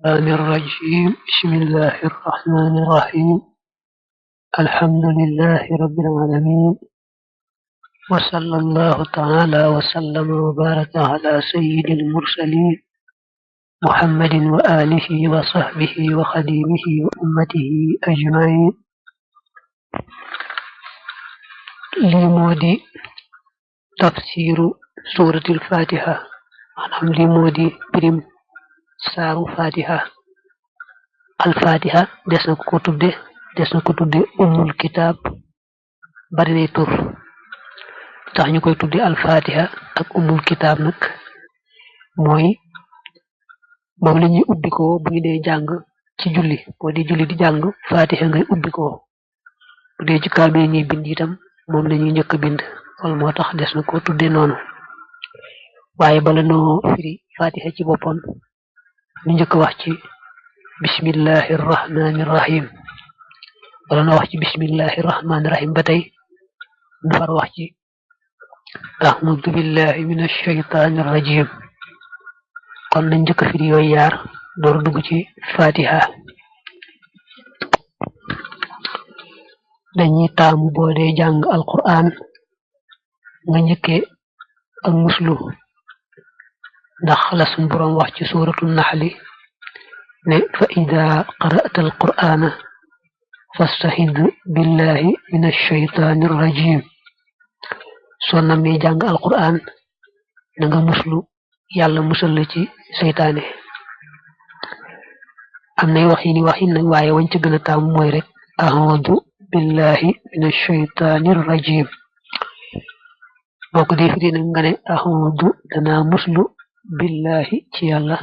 الرحمن الرجيم بسم الله الرحمن الرحيم الحمد لله رب العالمين وصلى الله تعالى وسلم وبارك على سيد المرسلين محمد وآله وصحبه وخديمه وأمته أجمعين لمودي تفسير سورة الفاتحة لمودي بريم سارو فاتحة الفاتحة desna ko tudde ummul kitab bari nay tur tax ñu koy tudde al fatiha ak ummul kitab nak moy mom lañuy ubbiko bu ñu dé jang ci julli bo di julli di jang fatiha ngay ubbiko bu dé ci kalbe ñi bind itam mom lañuy ñëk bind wal motax desna ko tudde nonu waye bala no firi fatiha ci bopam ñu ñëk wax ci bismillahir rahmanir rahim wala na wax ci bismillahir rahmanir rahim batay ñu far wax ci a'udhu billahi minash shaytanir rajim kon nañ jëk firi yoy yar door dugg ci fatiha dañuy taamu bo dé jang alquran nga ñëkke ak muslu ndax la sun borom wax ci suratul nahl ne fa idha qara'ta alqur'ana فاستعذ بالله من الشيطان الرجيم سونا مي جانغ القران نغا مسلو يالا مسل ci seytaane amna waxini waxin nak waye wañ ci gëna tam moy rek a'udhu billahi minash shaytanir rajim boko defé nak nga ne a'udhu dana muslu billahi ci yalla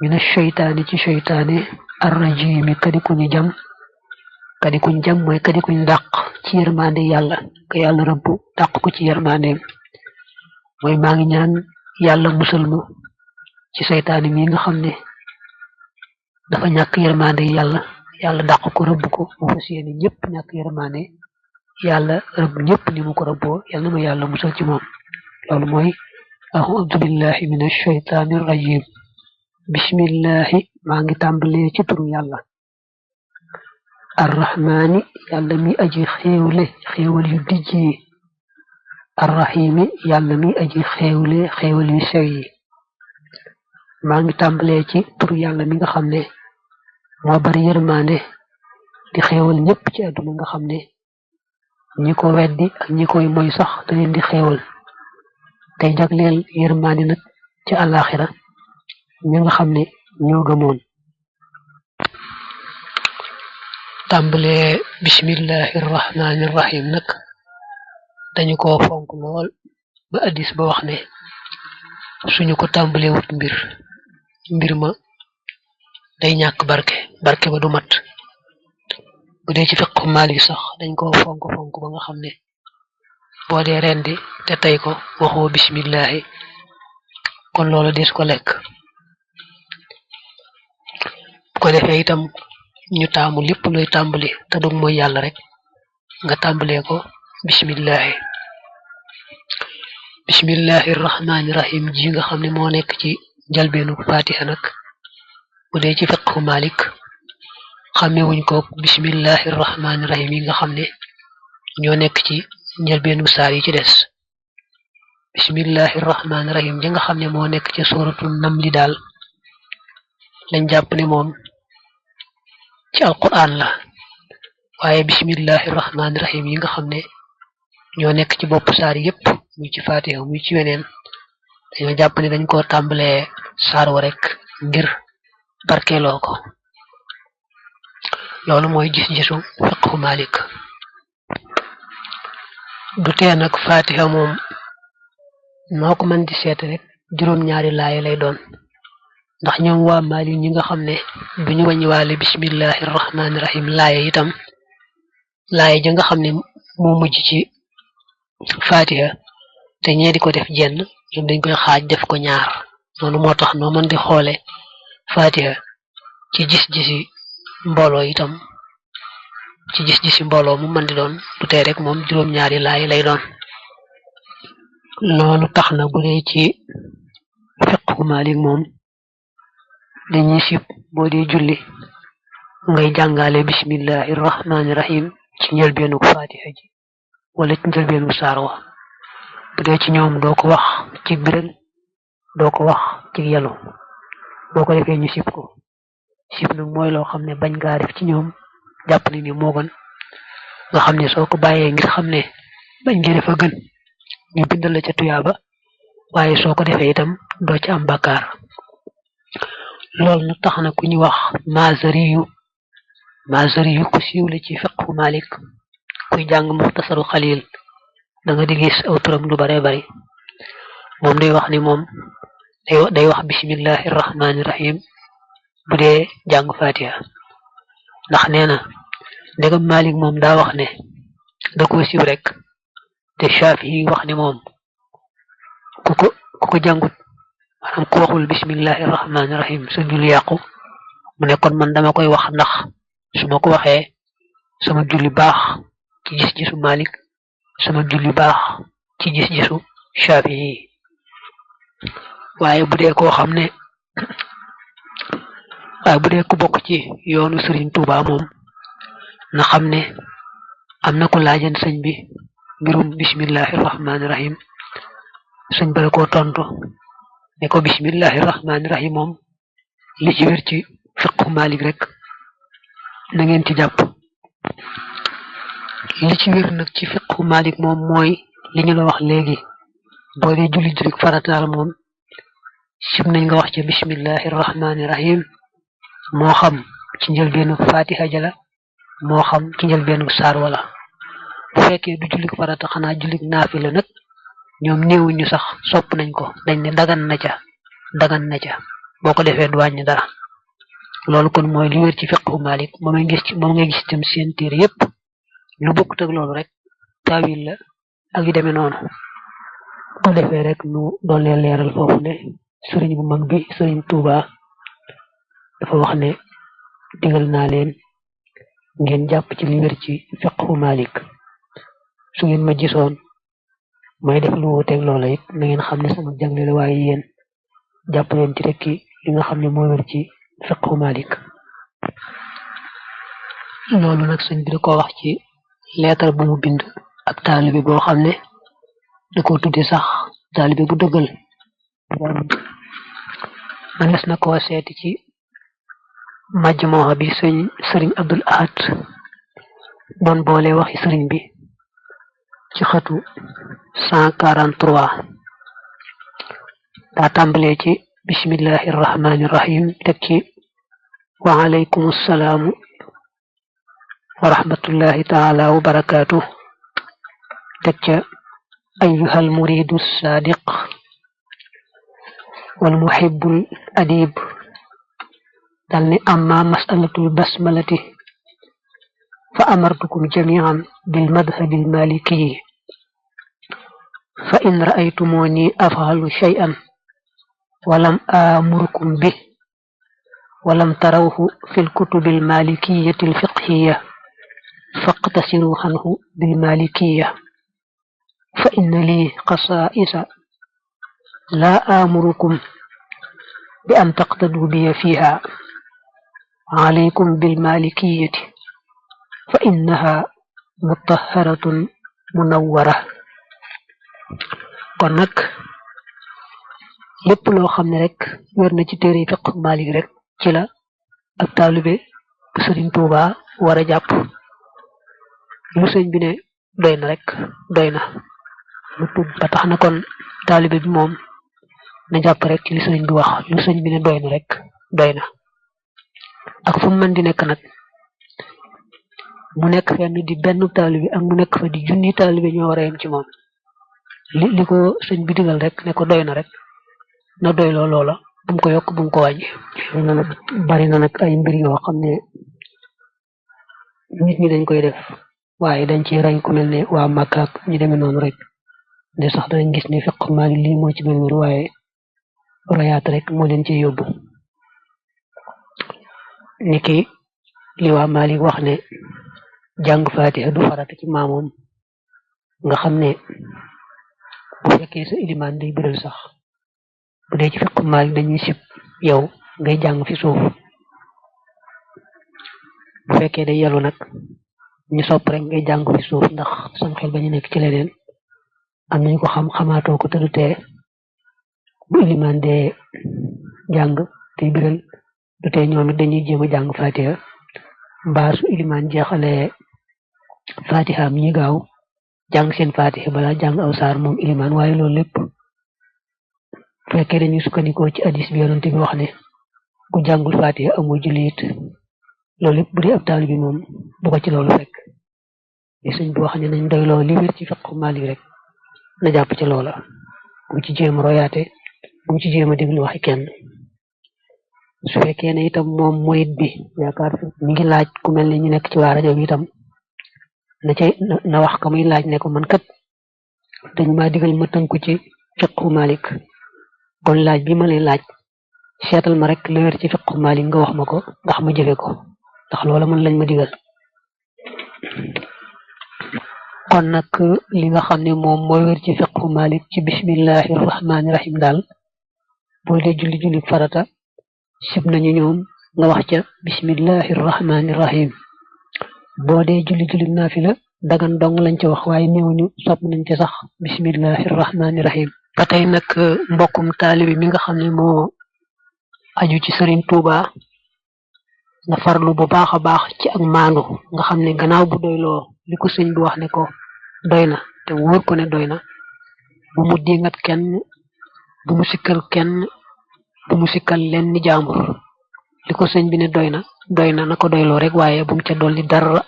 minash shaytani ci seytaane ar-rajim kadi ko ni jam kadi kuñ jam moy kadi kuñ daq ci yermande yalla ka yalla rabbu daq ko ci yermande moy ma ngi ñaan yalla musulmu ci seytaane mi nga xamne dafa ñak yermande yalla yalla daq ko rabbu ko mu fassiyene ñepp ñak yermande yalla rabbu ñepp ni mu ko rabbo yalla ma yalla musul ci mom lolu moy a'udhu billahi minash shaytanir rajim bismillah ma ngi tambale ci turu yalla الرحمن يالمي أجي خيولي خيول يدجي الرحيم يالمي أجي خيولي خيول يسوي ما نغي تامبلي تي تور يالمي nga xamne mo bari yermane di xewal ñepp ci aduna nga xamne ñi ko weddi ak ñi koy moy sax da leen di xewal tay jaglel yermane nak ci alakhirah ñi nga xamne ñoo gëmon tambale bismillahir rahmanir rahim nak dañu ko fonk lol ba hadith ba wax ne suñu ko tambale wut mbir ma day ñak barke ba du mat bu dé ci fiqh malik sax dañ ko fonk ba nga xamne bo dé rendi té tay ko waxo bismillah kon lolu des ko lek ko defé itam ñu taamu lepp loy tambali ta dog moy yalla rek nga tambalé ko bismillahir rahmanir rahim ji nga xamni mo nek ci jalbenu fatiha nak bu dé ci fiqh malik xamé wuñ ko bismillahir rahmanir rahim yi nga xamne ño nek ci jalbenu saar yi ci dess bismillahir rahmanir rahim ji nga xamne mo nek ci suratul naml dal lañ japp ne mom ci alquran la waye bismillahir rahmanir rahim yi nga xamne ño nek ci bop saar yépp muy ci fatiha muy ci wenen dañu japp ni dañ ko tambalé saar wa rek ngir barkelo ko lolu moy gis-gisu fiqh malik du té nak fatiha mom noko man di sét rek juroom ñaari laay lay doon ndax ñoom wa mali ñi nga xamne duñu wañi walé bismillahir rahmanir rahim laay itam laay ja nga xamne mo mujj ci fatiha té ñé diko def jenn ñoom dañ koy xaaj def ko ñaar nonu motax no man di xolé fatiha ci gis-gisi mbolo itam ci gis-gisi mbolo mu man di doon du té rek mom juroom ñaari laay lay doon nonu taxna bu dé ci fiqh malik mom dañuy sib boo dee julli ngay jàngale bismillahir rahmanir rahim ci njëlbeenu fatiha ji wala ci njëlbeenu saar wa bu dee ci ñoom doo ko wax ci biral doo ko wax ci yelu boo ko defee ñu sib ko sib nag mooy loo xam ne bañ ngaa def ci ñoom jàpp ni moo gën nga xam ne soo ko bàyyee ngir xam ne bañ ngeen defa gën ñu bindal la ca tuyaaba waaye soo ko defee itam doo ci am bàkkaar loolu nag tax na ku ñu wax Maazariyu ku siiw la ci fiqhu Malik kuy jàng Muxtasaru Xalil da nga di gis aw turam lu bare bari moom day wax ni moom day wax bismillahi rahmaani rahim bu dee jàng Fatiha ndax nee na ndegam Malik moom daa wax ne da ko siiw rek te Shafi'i wax ne moom ku ko jàngut maanaam ku waxul bismillahi rahmaani rahim sa julli yàqu mu ne kon man dama koy wax ndax su ma ko waxee sama julli baax ci gis-gisu Malik sama julli baax ci gis-gisu Shafi'i waaye bu dee koo xam ne waaye bu dee ku bokk ci yoonu Serigne Touba moom na xam ne am na ko laajan sëñ bi mbirum bismillahi rahmaani rahim sëñ bala koo tontu ne ko bismillahi rahmaani rahim moom li ci wér ci fiqhu Malik rek na ngeen ci jàpp li ci wér nag ci fiqhu Malik moom mooy li ñu la wax léegi boo dee julli julik farataal moom sib nañ nga wax ci bismillahi rahmaani rahim moo xam ci njëlbeenu Fatiha jala moo xam ci njëlbeenu saar wala bu fekkee du jullik farata xanaa jullik naafila nag ñoom néewuñu sax sopp nañ ko dañ ne dagan na ca boo ko defee du wàññi dara loolu kon mooy li wér ci fiqhu Malik moom ngay gis tam seen téere yépp lu bokkut ak loolu rek taawil la ak yu demee noonu ko defee rek nu doole leeral foofu ne sëriñ bu mag bi sëriñ Touba dafa wax ne digal naa leen ngeen jàpp ci li wér ci fiqhu Malik su ngeen ma gisoon may def lu wuuteeg loola it na ngeen xam ne sama jagle la waaye yéen jàpp leen ci rek li nga xam ne moo wér ci fiqhu Malik loolu nag sëñ bi da ko wax ci leetar bu mu bind ab taalibe boo xam ne da ko tudde sax taalibe bu dëggal manes na koo seeti ci majmuha bi sëriñ Abdul Ahad doon boole waxi sëriñ bi ci xatu 143 daa tàmbalee ci bismillahi rahmaani rahim teg ci wa alaykum assalaamu wa rahmatullahi taala wa barakaatu teg ca ayyuhal muridu sadiq wal muhibbul adib dal ni amma mas'alatul basmalati fa amartukum jami'an bil madhabil maliki fa in ra'aytumuni af'alu shay'an ولم آمركم به ولم تروه في الكتب المالكية الفقهية فاقتصروا عنه بالمالكية فإن لي خصائص لا آمركم بأن تقتدوا بي فيها عليكم بالمالكية فإنها مطهرة منورة كنك lépp loo xam ne rek wér na ci téere fiqh Malik rek ci la ak taalibe bu Sëriñ Tuuba war a jàpp lu sëñ bi ne doy na rek doy na lu tudd ba tax na kon taalibe bi moom na jàpp rek ci li sëñ bi wax lu sëñ bi ne doy na rek doy na ak fu mu mën di nekk nag mu nekk fenn di benn taalibe ak mu nekk fa di junni taalibe ñoo war a yem ci moom li ko sëñ bi digal rek ne ko doy na rek na doy loola bu mu ko yokk bu mu ko wàññi bari na nag ay mbir yoo xam ne nit ñi dañ koy def waaye dañ ci rañ ku mel ne waa Makka ak ñu demee noonu rek de sax danañ gis ne fiqh Malik lii moo ci mel noonu waaye royaat rek moo leen ci yóbbu niki li waa Malik wax ne jàng Fatiha du farata ci maamoom nga xam ne bu fekkee sa ilimaan day biral sax bu dee ci fiqh Malik dañuy sib yow ngay jàng fi suuf bu fekkee day yelu nag ñu sopp rek ngay jàng fi suuf ndax sam xel bañu nekk ci leneen am nañu ko xam xamaatoo ko tëdu tee bu ilimaan dee jàng te biral du tee ñoom it dañuy jéem a jàng fatiha mbaa su ilimaan jeexalee fatiha am ñi gaaw jàng seen fatiha balaa jàng aw saar moom ilimaan waaye loolu lépp fekkee dañuy sukkandikoo ci hadis bi yonent bi wax ne ku jàngul fatiha amul julli it loolu lépp bu dee ab taalibe bi moom bu ko ci loolu fekk li sëñ bi wax ne nañ doy loo li wér ci fiqhu Maalik rek na jàpp ci loola bu ci jéem a royaate bu ci jéem a déglu waxi kenn su fekkee ne itam moom moyit bi yaakaar mi ngi laaj ku mel ne ñu nekk ci waa rajo bi itam na wax ka muy laaj ne ko man kat dañ maa digal ma tënku ci fiqhu Maalik kon laaj bi ma lay laaj seetal ma rek la wér ci fiqhu Maalik nga wax ma ko ndax ma jëfe ko ndax loola man lañ ma digal kon nag li nga xam ne moom mooy wér ci fiqhu Maalik ci bismillahi rahmaani rahim daal boo dee julli farata sib nañu ñoom nga wax ca bismillahi rahmaani rahim boo dee julli naafila dagan dong lañ ca wax waaye néewuñu sopp nañ ca sax bismillahi rahmaani rahim ba tey nag mbokkum taalibi mi nga xam ne moo aju ci Sëriñ Tuuba na farlu bu baax a baax ci ak maandu nga xam ne gannaaw bu doyloo li ko sëñ bi wax ne ko doy na te wóor ko ne doy na bu mu dingat kenn bu mu sikkal kenn bu mu sikkal leen ni jaambur li ko sëñ bi ne doy na ko doyloo rek waaye bu mu ca dolli dara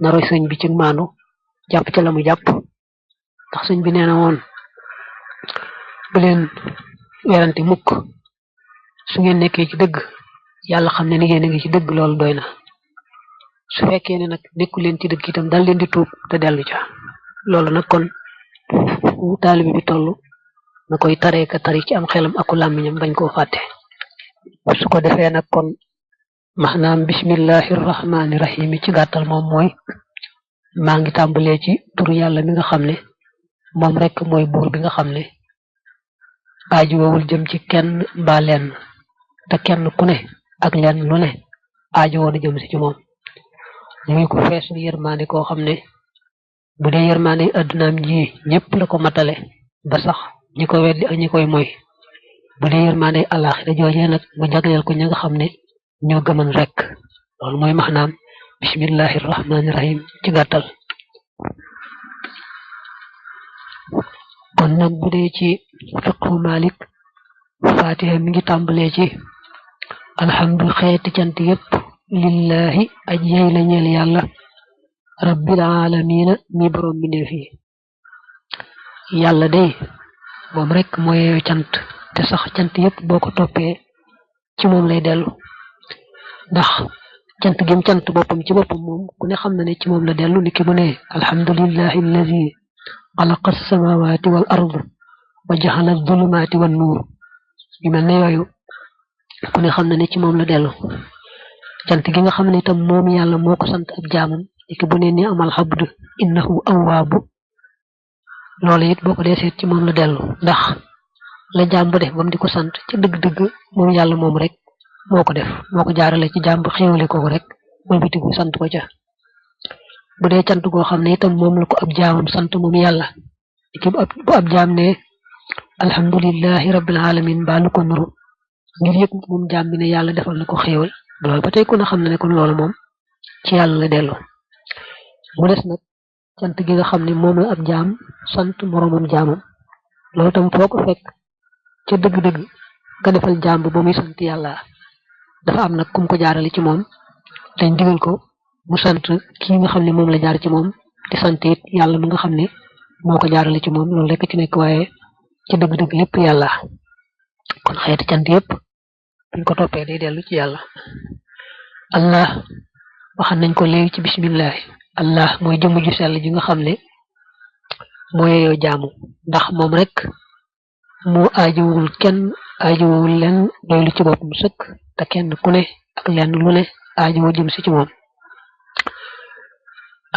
na roy sëñ bi ci maandu jàpp ca la mu jàpp ndax sëñ bi nee na woon bu leen werante mukk su ngeen nekkee ci dëgg yàlla xam ne ni ngeen a ngi ci dëgg loolu doy na su fekkee ne nag nekku leen ci dëgg itam dal leen di tuub te dellu ca loolu nag kon fu taalibe bi toll na koy taree ka tari ci am xelam aku làmmiñam bañ koo fàtte su ko defee nag kon maanaam bismillahi rahmaani rahim ci gàttal moom mooy maa ngi tàmbalee ci turu yàlla mi nga xam ne moom rek mooy buur bi nga xam ne aaju wowul jëm ci kenn mbaa lenn te kenn ku ne ak lenn lu ne aaju woon a jëm si ci moom muy ko feesul yërmaande koo xam ne bu dee yërmaande addunaam ji ñëpp la ko matale ba sax ñi ko weddi ak ñi koy moy bu dee yërmaande àllaaxira joojee nag mu jagleel ko ñi nga xam ne ñoo gëman rek loolu mooy maanaam bismillahi rahmaani rahim ci gàttal kon nag bu dee ci fiqhu Maalik fatiha mi ngi tàmbalee ci alhamdu xeeti cant yépp lillahi aj yey la ñeel yàlla rabbil alamina mi borom bindeef yi yàlla day moom rek moo yeeyo cant te sax cant yépp boo ko toppee ci moom lay dellu ndax cant gim cant boppam ci boppam moom ku ne xam na ne ci moom la dellu niki mu ne alhamdulillahi alladi xalaqa samawati wal ard wa jaxala zulumaati wan nuur yu mel ne yooyu ku ne xam na ne ci moom la dellu cant gi nga xam ne itam moom yàlla moo ko sant ab jaamam niki bu ne ni amal xabdu innahu awwaabu loolu it boo ko dee seet ci moom la dellu ndax la jaam bu def bam di ko sant ci dëgg-dëgg moom yàlla moom rek moo ko def moo ko jaarale ci jaam bu xéewale ko rek mooy bitigu sant ko ca bu dee cant goo xam ne itam moom la ko ab jaamam sant moom yàlla niki bu ab jaam ne alhamdulillahi rabbil alamin mbaa lu ko nuru ngir yëg moom jaam bi ne yàlla defal na ko xéewal loolu ba tey ku ne xam na ne kon loolu moom ci yàlla la dellu mu des nag cant gi nga xam ne moom la ab jaam sant moroomam jaamam loolu tam foo ko fekk ca dëgg-dëgg nga defal jaam bi ba muy sant yàlla dafa am nag kum ko jaarale ci moom dañ digal ko mu sant kii nga xam ne moom la jaar ci moom di sant it yàlla mi nga xam ne moo ko jaarale ci moom loolu rek ci nekk waaye ci dëgg-dëgg lépp yàlla kon xeeti cant yépp buñ ko toppee day dellu ci yàlla allah waxan nañ ko léegi ci bismillah allah mooy jëmm ju sell ji nga xam ne moo yeyoo jaamu ndax moom rek moo aajowul kenn aajowul leen doylu ci boppam sëkk te kenn ku ne ak lenn lu ne aajowoo jëm si ci moom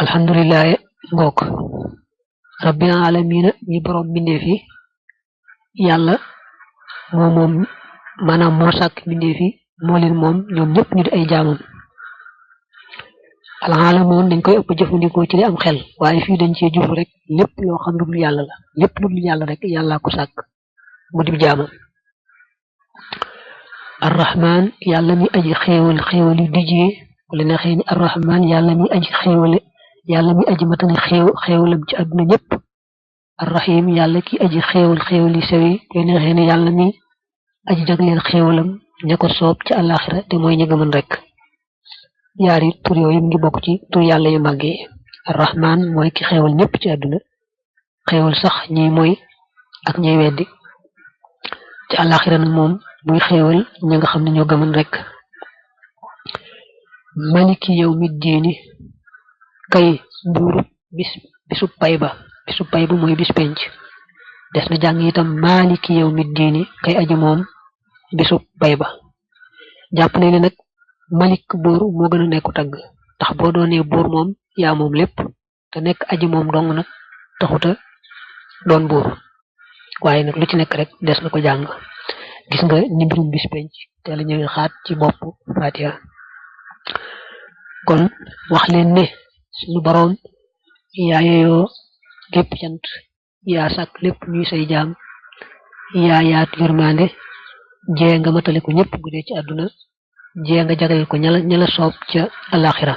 alhamdulilah ngook rabbil alamina ñi borom mbindeef yi yàlla moom maanaam moo sàkk mbindeef yi moo leen moom ñoom ñëpp ñu di ay jaamam alaalamoon dañ koy ëpp jëfandikoo ci li am xel waaye fii dañ cee jublu rek lépp loo xam lu dul yàlla la lépp lu dul yàlla rek yàllaa ko sàkk mu di jaamam arrahman yàlla mi aji xéewal xéewal yu dijjee wala neexee ni arrahman yàlla mi aji xéewale yàlla mi aji matane xéewalam ci àdduna ñëpp arrahim yàlla ki aji xéewal xéewal yu sew yi koy neexee ni yàlla mi aji jagleel xéewalam ña ko soob ci àllaaxira te mooy ña gëmën rek yaari tur yooyu ngi bokk ci tur yàlla yu màgg yi arrahman mooy ki xéewal ñëpp ci àdduna xéewal sax ñi mooy ak ñuy weddi ci àllaaxira nag moom muy xéewal ña nga xam ne ñoo gëmën rek maliki yawmi diini kay buuru bisu pay ba mooy bis penc des na jàng itam maliki yawmi diini kay aji moom bisu pay ba jàpp ne nag malik buur moo gën a nekku tagg ndax boo doonee buur moom yaa moom lépp te nekk aji moom dong nag taxuta doon buur waaye nag lu ci nekk rek des na ko jàng gis nga ni mbirum bis penc te la ñëwee xaat ci bopp Fatiha kon wax leen ne suñu boroom yaa yeyoo gépp cant yaa sàkk lépp ñuy say jaam yaa yaatu yërmande jee nga matale ko ñëpp bu dee ci àdduna jee nga jagleel ko ñala soob ca alaxira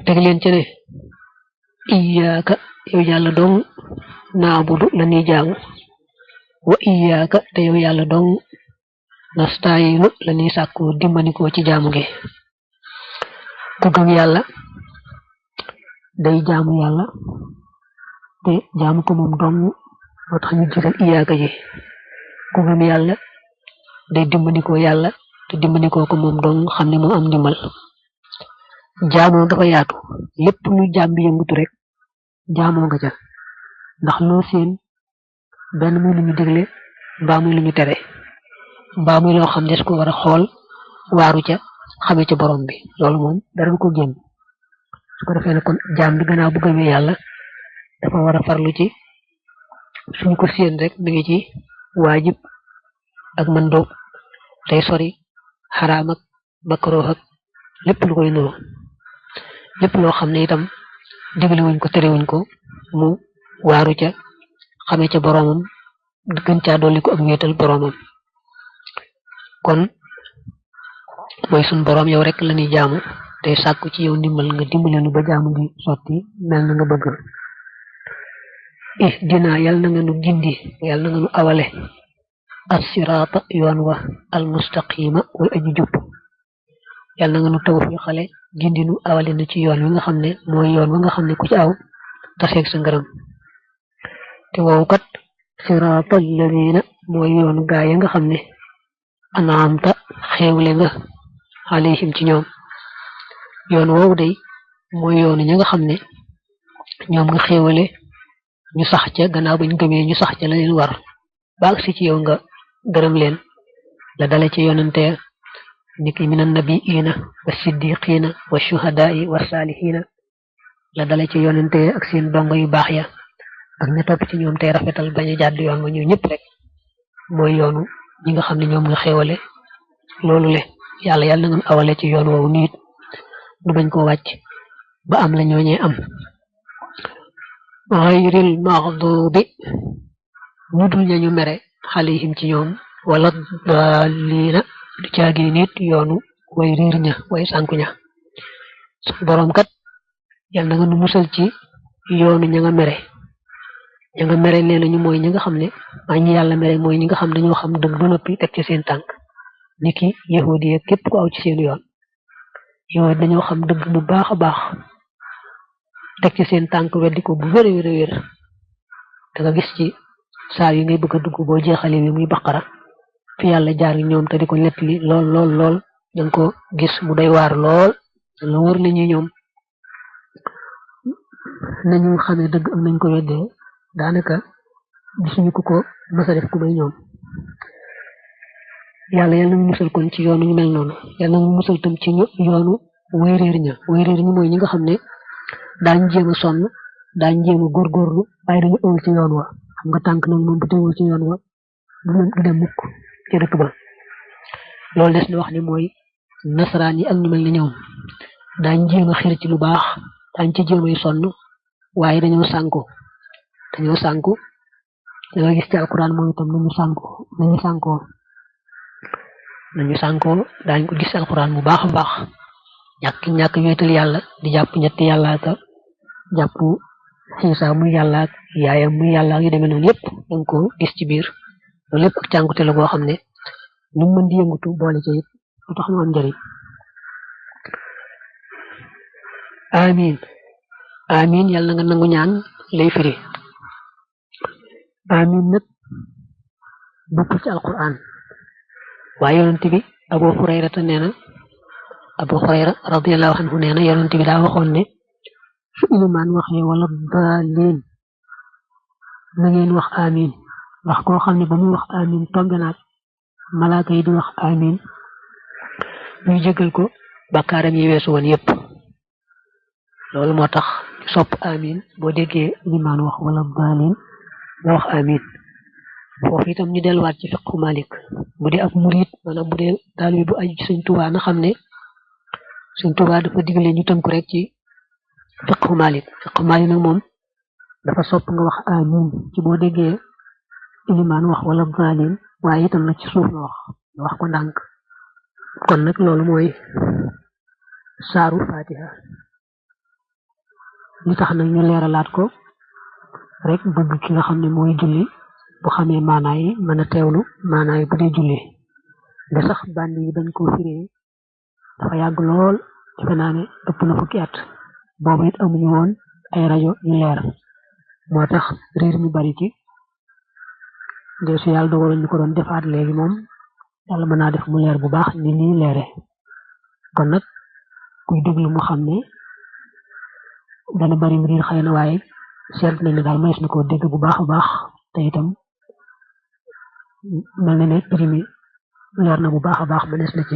teg leen ca ne iyaaka yow yàlla dong naabudu la ñuy jaamu wa iyaaka te yow yàlla dong nastaayinu la ñuy sàkku dimbanikoo ci jaamu gi ku gëm yàlla day jaamu yàlla te jaamu ko moom dong moo tax ñu jiital iyaaka ji ku gëm yàlla day dimbandikoo yàlla te dimbandikoo ko moom dong xam ne moom am ndimbal jaamoo dafa yaatu lépp lu jaam bi yëngutu rek jaamoo nga ca ndax loo seen benn muy lu ñu digle mbaa muy lu ñu tere mbaa muy loo xam des ko war a xool waaru ca xamee ca borom bi loolu moom dara du ko génn su ko defee ne kon jaam bi gannaaw bu gëmee yàlla dafa war a farlu ci suñ ko seen rek mi ngi ci waajib ak mandoob tey sori xaraam ak makruh ak lépp lu koy nuru lépp loo xam ne itam digle wuñ ko tere wuñ ko mu waaru ca xamee ca boromam gën caa dolli ko ak wéetal boromam kon mooy suñ borom yow rek la ñuy jaamu tey sàkku ci yow ndimbal nga dimbale nu ba jaamu gi sotti mel na nga bëgg dina yàlla na nga nu gindi yàlla na nga nu awale as-siraata yoon wa al-mustaqima way aji jub yàlla na nga nu tawfiixale gindi nu awale na ci yoon wi nga xam ne mooy yoon wa nga xam ne ku ci aw taseeg sa ngërëm te woowu kat siraata alladina mooy yoonu gaa ya nga xam ne anaamta xéewle nga alayhim ci ñoom yoon woowu day mooy yoonu ña nga xam ne ñoom nga xéewale ñu sax ca gannaaw bañ gëmee ñu sax ca la leen war baag si ci yow nga gërëm leen la dale ci yonante niki minan nabiina wa siddiqina wa shuhadaai wa salihina la dale ci yonante ak seen dongo yu baax ya ak ña topp ci ñoom tey rafetal bañ a jàdd yoon wa ñu ñëpp rek mooy yoonu ñi nga xam ne ñoom nga xéewale loolu le yàlla na nga awale ci yoon woowu nit du bañ ko wàcc ba am la ñooñee am ghayril maghdubi ñu dul ñañu mere alayhim ci ñoom wala daalina du caagi nit yoonu way riir ña way sànku ña suñu boroom kat yàlla na nga nu musal ci yoonu ña nga mere nee nañu mooy ñi nga xam ne maa ñi yàlla mere mooy ñi nga xam dañoo xam dëgg ba noppi teg ci seen tànk niki yahudi yi képp ku aw ci seen yoon yow dañoo xam dëgg bu baax a baax teg ci seen tànk weddi ko bu wér da nga gis ci saar yi ngay bëgg a dugg boo jeexalee bi muy baqara fi yàlla jaar ñoom te di ko nettali lool danga ko gis mu doy waar lool la wër nañu ñoom nañu xamee dëgg am nañ ko weddee daanaka gisuñu ko mës a def ku may ñoom yàlla na mu musal kon ci yoonu ñu mel noonu yàlla na mu musal tam ci yoonu way réer ña mooy ñi nga xam ne daañ jéem a sonn daañ jéem a góorgóorlu waaye dañu ëwul ci yoon wa xam nga tànk nag moom bu teewul ci yoon wa du dem mukk ci dëkk ba loolu des na wax ni mooy nasaraan yi ak ñu mel ne ñoom daañ jéem a xir ci lu baax daañ ci jéem ay sonn waaye dañoo sànku da nga gis ci alquran moom itam nañu sànkoo daañ ko gis alquran bu baax a baax ñàkk wéetal yàlla di jàpp ñetti yàlla ak jàpp Xiisa muy yàlla ak yaayam muy yàlla ak yu demee noonu yëpp danga ko gis ci biir loolu lépp ak càngute la boo xam ne ñu mën di yëngutu boole ci it lu tax mu am njëriñ amin yàlla nga nangu ñaan lay firi amin nag bokkul ci alquran waaye yonent bi Abu Hurayra radiyallahu anhu nee na yonent bi daa waxoon ne su ilimaan waxee wala daalin na ngeen wax amin ndax koo xam ne ba muy wax amin tombe naag malaaka yi di wax amin ñuy jégal ko bàkkaaram yi weesu woon yépp loolu moo tax sopp amin boo déggee ilimaan wax wala daalin nga wax amin foofu itam ñu delluwaat ci fiqhu Malik bu dee ab murid maanaam bu dee taalibe bu aju ci Sëñ Tuubaa na xam ne Sëñ Tuubaa dafa digle ñu tënku rek ci fiqhu Malik nag moom dafa sopp nga wax amin ci boo déggee ilimaan wax wala daalin waaye itam nag ci suuf nga wax ko ndànk kon nag loolu mooy saaru Fatiha li tax nag ñu leeralaat ko rek bëgg ki nga xam ne mooy julli bu xamee maanaa yi mën a teewlu maanaa yi bu dee julli da sax bànn yi dañ koo firee dafa yàgg lool defe naa ne ëpp na fukki at boobu it amuñu woon ay rajo yu leer moo tax riir mi bari ci de su yàlla dogaloon ñu ko doon defaat léegi moom yàlla mën naa def mu leer bu baax ni nii leere kon nag kuy déglu mu xam ne dana bari riir xëy na waaye seet nañ ne daal mayees na ko dégg bu baax a baax te itam mel na ne prix mi leer na bu baax a baax mënees na ci